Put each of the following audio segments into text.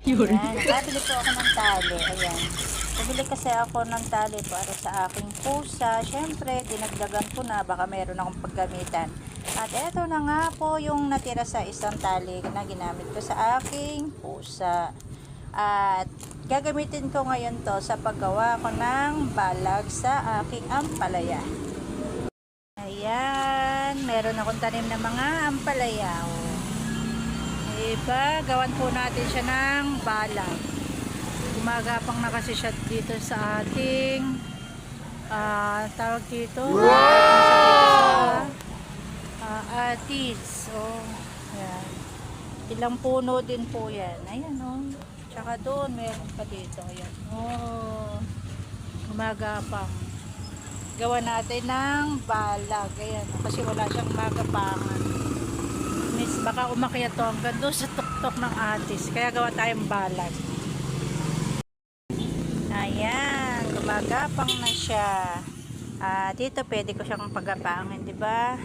Ayan, nakabili po ako ng tali. Ayan. Bumili kasi ako ng tali para sa aking pusa. Siyempre, dinagdagan ko na. Baka meron akong paggamitan. At eto na nga po yung natira sa isang tali na ginamit ko sa aking pusa. At gagamitin ko ngayon to sa paggawa ko ng balag sa aking ampalaya. Ayan, meron akong tanim na mga ampalaya. Diba, gawan po natin siya ng balag. Gumagapang na kasi siya dito sa ating tawag dito. Wow! Atis. So, ayan. Ilang puno din po yan. Ayan o. Tsaka doon, meron pa dito. Ayan. Oh, gumagapang. Gawa natin ng balag. Ayan. Kasi wala siyang magapangan. Miss, baka umakyat to hanggang doon sa tuktok ng atis. Kaya gawa tayong balag. Ayan. Gumagapang na siya. Dito pwede ko siyang pagapangin, di ba?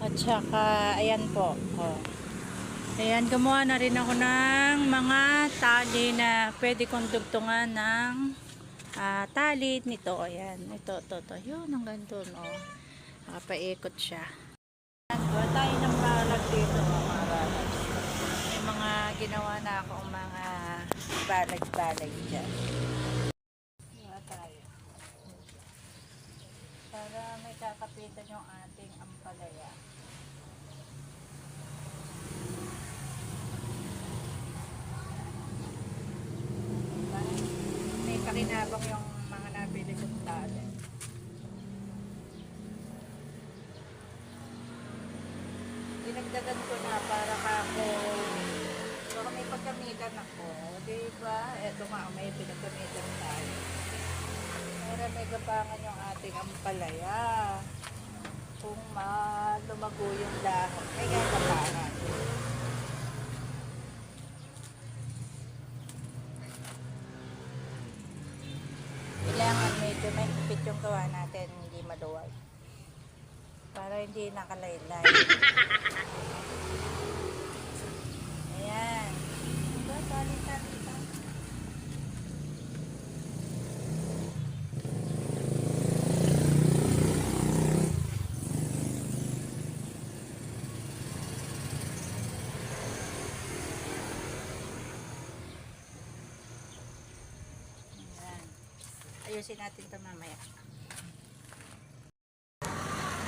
At saka, ayan po. Oh. Ayan, gumawa na rin ako ng mga tali na pwede kong dugtungan ng tali nito. Ayan, ito. Yun, hanggang doon. Oh. Paikot siya. Gawa tayo ng balag dito, mga balag. May mga ginawa na akong mga balag-balag dyan. Gawa tayo. Para may kakapitan yung ating ampalaya. May pakinabang yung mga nabili kong tali. Dinagdagan ko na para ako baka may pagkamitan ako, diba? Eto nga, may pinagkamitan tayo para may gapangan yung ating ampalaya kung lumago yung dahon, may gapangan. Kailangan medyo may hipit yung gawa natin, hindi maluwag para hindi nakalaylay. Ayan. Diba? Tali-tali. Ayan. Ayusin natin ito mamaya.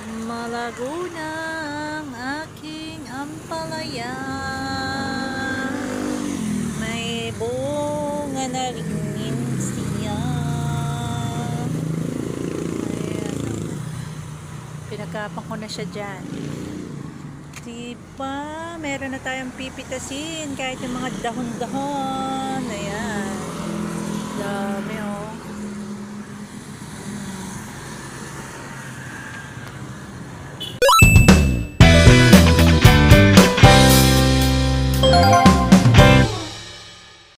Malago na ang aking ampalaya. May bunga na rin siya. Ayan. Pinagkapang ko na siya dyan. Diba? Meron na tayong pipitasin kahit yung mga dahon-dahon. Ayan. Dami oh.